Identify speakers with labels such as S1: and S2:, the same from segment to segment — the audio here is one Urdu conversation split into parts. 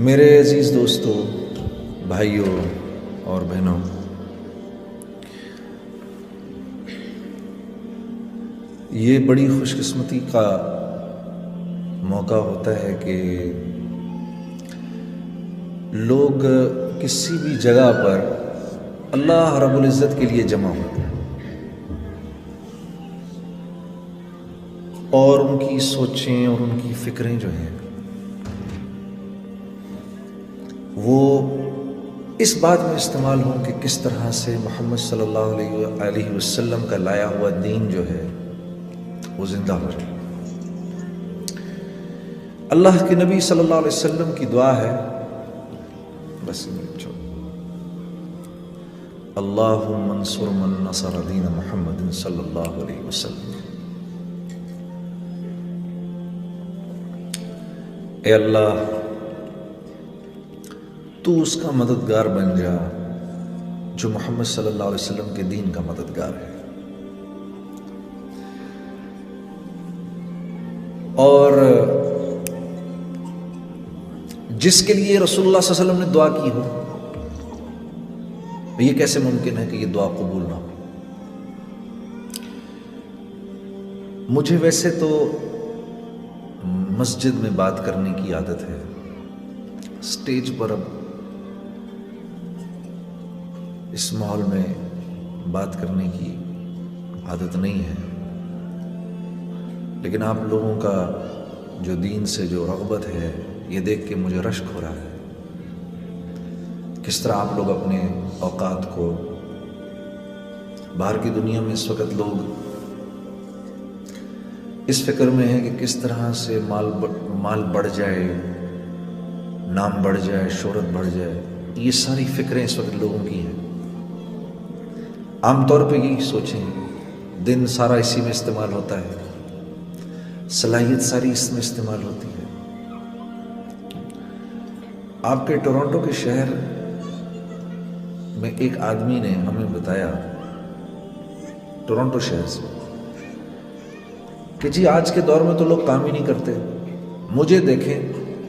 S1: میرے عزیز دوستوں، بھائیوں اور بہنوں، یہ بڑی خوش قسمتی کا موقع ہوتا ہے کہ لوگ کسی بھی جگہ پر اللہ رب العزت کے لیے جمع ہوتے ہیں اور ان کی سوچیں اور ان کی فکریں جو ہیں وہ اس بات میں استعمال ہوں کہ کس طرح سے محمد صلی اللہ علیہ وسلم کا لایا ہوا دین جو ہے وہ زندہ ہو جائے۔ اللہ کے نبی صلی اللہ علیہ وسلم کی دعا ہے، بس اللہم انصر من نصر دین محمد صلی اللہ علیہ وسلم۔ اے اللہ، تو اس کا مددگار بن جا جو محمد صلی اللہ علیہ وسلم کے دین کا مددگار ہے، اور جس کے لیے رسول اللہ صلی اللہ علیہ وسلم نے دعا کی ہو، یہ کیسے ممکن ہے کہ یہ دعا قبول نہ ہو؟ مجھے ویسے تو مسجد میں بات کرنے کی عادت ہے، سٹیج پر اب اس ماحول میں بات کرنے کی عادت نہیں ہے، لیکن آپ لوگوں کا جو دین سے جو رغبت ہے یہ دیکھ کے مجھے رشک ہو رہا ہے، کس طرح آپ لوگ اپنے اوقات کو، باہر کی دنیا میں اس وقت لوگ اس فکر میں ہیں کہ کس طرح سے مال بڑھ جائے، نام بڑھ جائے، شہرت بڑھ جائے، یہ ساری فکریں اس وقت لوگوں کی ہیں۔ عام طور پہ یہی سوچیں، دن سارا اسی میں استعمال ہوتا ہے، صلاحیت ساری اس میں استعمال ہوتی ہے۔ آپ کے ٹورانٹو کے شہر میں ایک آدمی نے ہمیں بتایا، ٹورانٹو شہر سے، کہ جی آج کے دور میں تو لوگ کام ہی نہیں کرتے، مجھے دیکھیں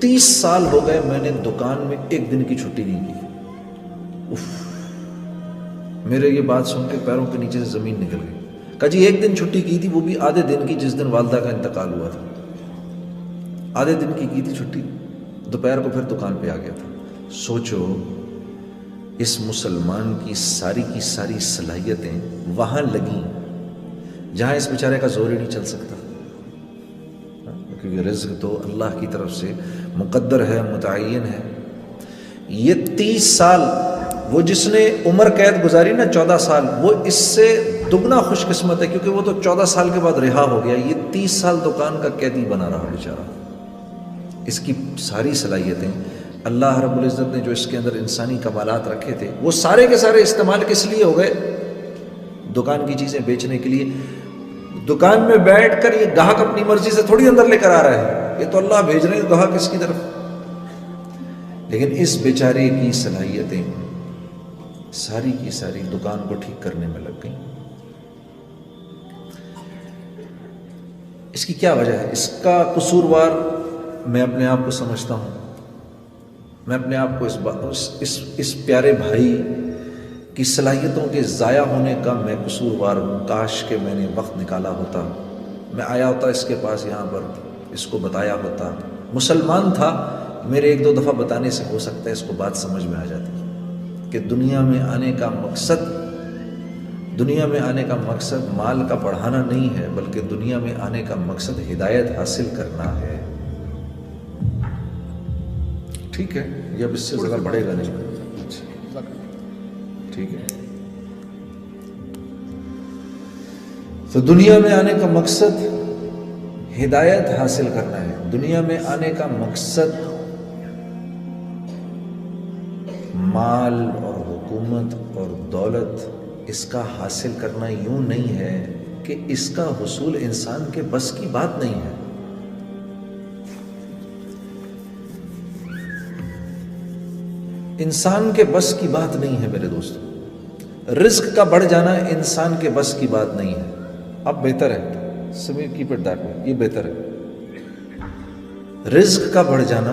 S1: 30 سال ہو گئے میں نے دکان میں ایک دن کی چھٹی نہیں کی۔ اف، میرے یہ بات سن کے پیروں کے نیچے سے زمین نکل گئی۔ کہا جی ایک دن چھٹی کی تھی، وہ بھی آدھے دن کی، جس دن والدہ کا انتقال ہوا تھا، آدھے دن کی تھی چھٹی، دوپہر کو پھر دکان پہ آ گیا تھا۔ سوچو اس مسلمان کی ساری صلاحیتیں وہاں لگیں جہاں اس بیچارے کا زور ہی نہیں چل سکتا، کیونکہ رزق تو اللہ کی طرف سے مقدر ہے، متعین ہے۔ یہ 30 سال وہ جس نے عمر قید گزاری نا 14 سال، وہ اس سے دگنا خوش قسمت ہے، کیونکہ وہ تو 14 سال کے بعد رہا ہو گیا، یہ 30 سال دکان کا قیدی بنا رہا بیچارہ۔ اس کی ساری صلاحیتیں اللہ رب العزت نے جو اس کے اندر انسانی کمالات رکھے تھے، وہ سارے کے سارے استعمال کس لیے ہو گئے؟ دکان کی چیزیں بیچنے کے لیے۔ دکان میں بیٹھ کر یہ گاہک اپنی مرضی سے تھوڑی اندر لے کر آ رہا ہے، یہ تو اللہ بھیج رہے ہیں گاہک اس کی طرف، لیکن اس بیچارے کی صلاحیتیں ساری کی ساری دکان کو ٹھیک کرنے میں لگ گئیں۔ اس کی کیا وجہ ہے؟ اس کا قصوروار میں اپنے آپ کو سمجھتا ہوں، میں اپنے آپ کو اس پیارے بھائی کی صلاحیتوں کے ضائع ہونے کا میں قصوروار ہوں۔ کاش کہ میں نے وقت نکالا ہوتا، میں آیا ہوتا اس کے پاس، یہاں پر اس کو بتایا ہوتا۔ مسلمان تھا، میرے 1-2 دفعہ بتانے سے ہو سکتا ہے اس کو بات سمجھ میں آ جاتی کہ دنیا میں آنے کا مقصد مال کا بڑھانا نہیں ہے، بلکہ دنیا میں آنے کا مقصد ہدایت حاصل کرنا ہے۔ ٹھیک ہے، یہ اب اس سے زیادہ بڑھے گا نہیں، ٹھیک ہے۔ تو دنیا میں آنے کا مقصد ہدایت حاصل کرنا ہے، دنیا میں آنے کا مقصد مال اور حکومت اور دولت اس کا حاصل کرنا یوں نہیں ہے کہ اس کا حصول انسان کے بس کی بات نہیں ہے۔ انسان کے بس کی بات نہیں ہے میرے دوستو، رزق کا بڑھ جانا انسان کے بس کی بات نہیں ہے۔ اب بہتر ہے، Sameer keep it that way, یہ بہتر ہے۔ رزق کا بڑھ جانا